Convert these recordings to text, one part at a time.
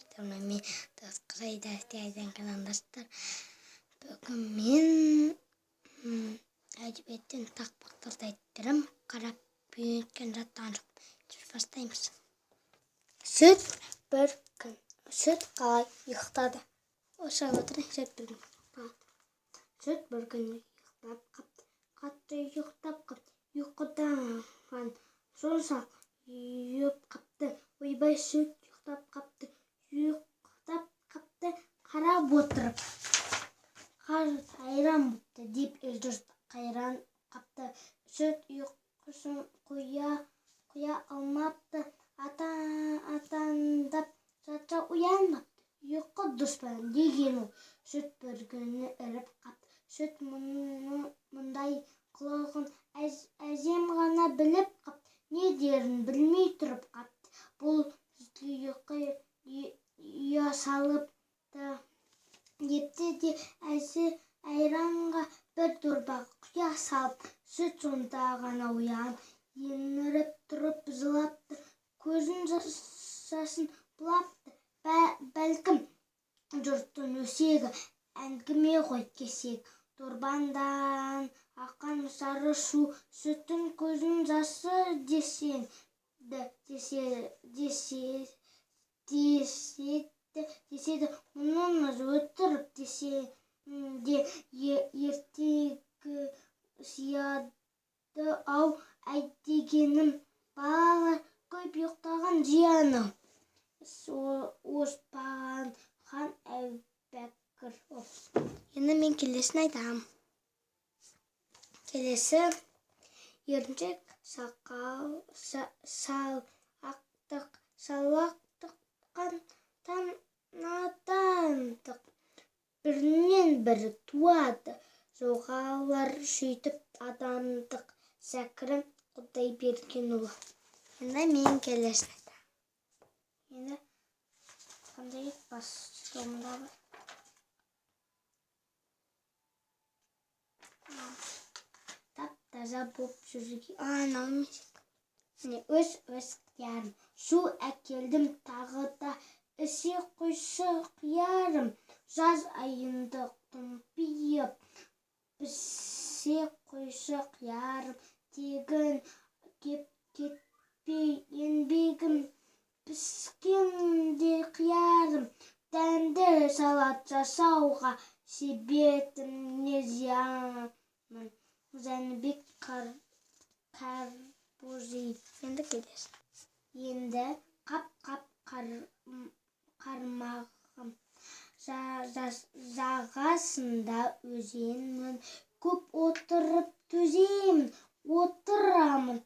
достар, мен Тасқырай Дәстайдан қаландастар. Бүгін мен әдебиеттен тақпақтарды айттырым, қарап бүйеткен жаттан жоқ. Бастаймыз. Сүт бір күн. Сүт қалай ұйықтады? Осылай отырайын, сүт бір күн. Сүт бір күн ұйықтап қапты. Қатты ұйықтап қапты. Ұйқыдан сонша үйіп қапты. Ойбай, сүт ұйықтап қапты. Ұйықтап қапты. Қарап отырып. Қайран бұпты деп жұрт қайран қапты. Сүт ұйқысын қоя алмапты. Атандап жатса ұянбапты. Ұйқы дұшпан деген ол. Сүт бір күні іріп қапты. Сүт мұндай қылығын әжем ғана біліп қапты. Не дерін білмей тұрып қапты. Бұл ұйқы ұя салыпты депті де айранға бір дорба құя салып. Сүт сонда ғана ұянып, еңіріп тұрып жылапты. Көзін жасын бұлапты. Бәлкім жұрттың өсегі, әңгіме ғой кесек. Дорбандан аққан сары шу, сүттің көзін жасы деседі, мұныңыз өтірік деседі, ертегі сияды ау, әйтдегенім балалар көп ұйықтаған жияны. Оспаған хан Әубәкір. Енді мен келесін айтам. Келесі еріншек салақтық надандық. Бірінен бірі туады. Жоғалар сөйтіп адамдық. Зәкірім Құдайбергенұлы. Енді мен келесін айтам. Енді қандай басылымда бар? Тап-таза боп жүрген. Өз қиярым. Су әкелдім тағы да, ісе қойшы қиярым. Жаз айында томпиып, пісе қойшы қиярым. Тегін кетпей еңбегім, піскенде қиярым. Дәмді салат жасауға себетімне зиямын. Жәнібек Қарбузиев. Енді келесін. Енді қап-қап қармағым. Жағасында өзенмін. Көп отырып төземін. Отырамын,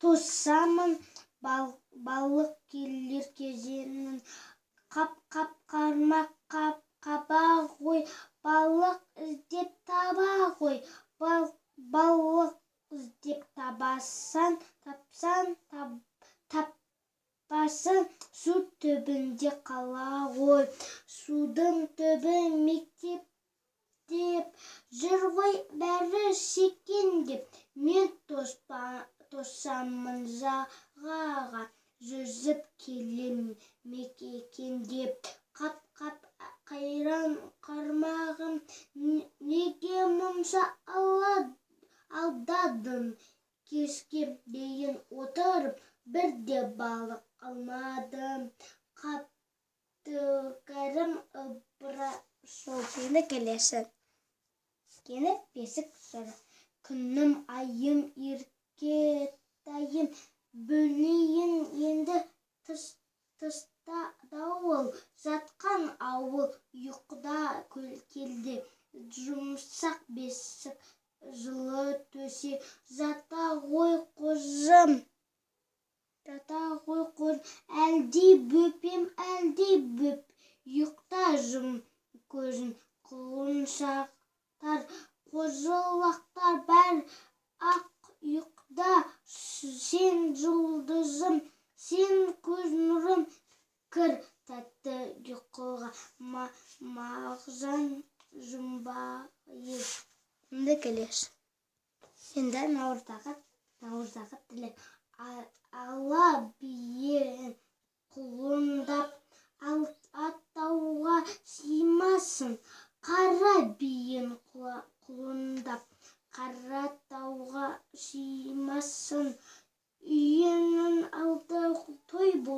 тосамын. Балық келер кезенін. Қап-қап қармақ қаба ғой. Балық іздеп таба ғой. Балық іздеп таппасаң, су түбінде қала ғой. Судың түбі мектеп деп жүр ғой, бәрі секеңдеп. Мен тосамын жағаға, жүзіп келем мекендеп. Қап-қап қайран қармағым, неге мұнша алдадың? Кешке дейін отырып, бірде балық алмадым. Қаптыкәрім Ыбырашов. Енді келесі. Енді бесік жыры. Күнім, айым, еркетайым, бөлейін енді тыста дауыл. Жатқан ауыл ұйқыда келді. Жұмсақ бесік, жылы төсек. Жата ғой қожым, әлде бөпем, әлде бөп. Ұйықта жұм көзін, құлыншақтар, қожалақтар бәр ақ ұйықта. Сен жұлдызым, сен көз нұрым, кір тәтті ұйқыға. Мағжан Жұмбаев. Енді келесі. Енді наурыздағы тілек. Ала биен құлы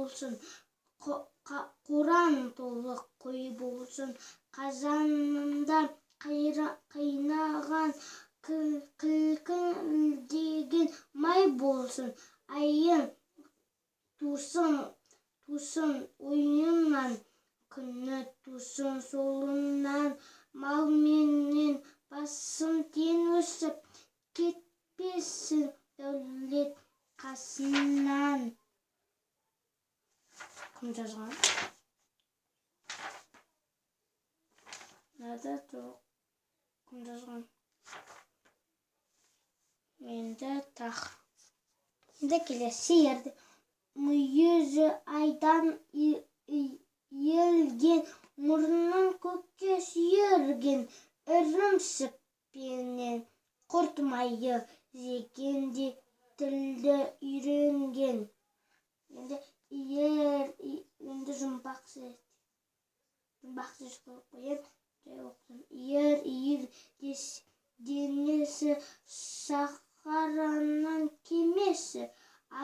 болсын, Құран толы қой болсын, қазанында қайнаған кілкілдеген май болсын, айың тусын ойынан, күні тусын солынан, мал менен басың тең өсіп, кетпесін дәулет қасынан. Кім жазған? Нада жоқ. Кім жазған? Менде тақ. Енді келесі ерді. Мүйізі айдан елген, мұрнын көкке сүйерген, ірімшікпенен құрт майы жегенде тілді үйренген. Енді жұмбақ сөз қойып қояйын. Үйір денесі сахараның кемесі,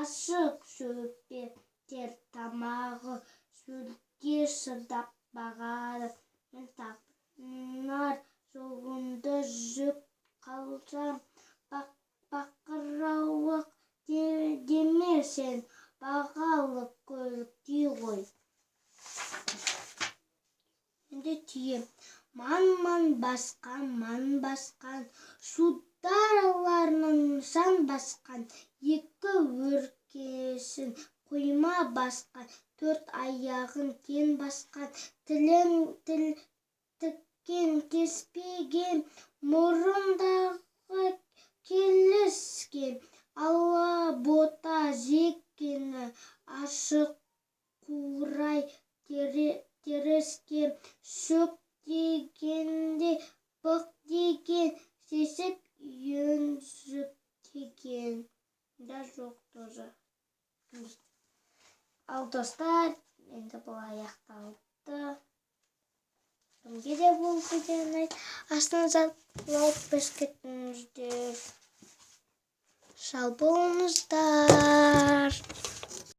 ашық шөпетер тамағы, шөлге шыдап бағады. Мен табынар жолында жүк қалсам, бақырауық демесен, бағалы көліктей ғой. Енді түйе. Ман басқан, судараларының жан басқан, екі өркесін қойма басқан, төрт аяғын кен басқан, тілін тіккен кеспеген, мұрындағы келіскен, ала бота жеккені, ашық қурай теріскен, шөк дегенде бұқ деген, сесік үйінжіп деген. Да жоқ тоже. Ал достар, енді бұл аяқталды. Кімге де бұл видеоны астыңызға лайк басып кетіңіздер. Сау болыңыздар.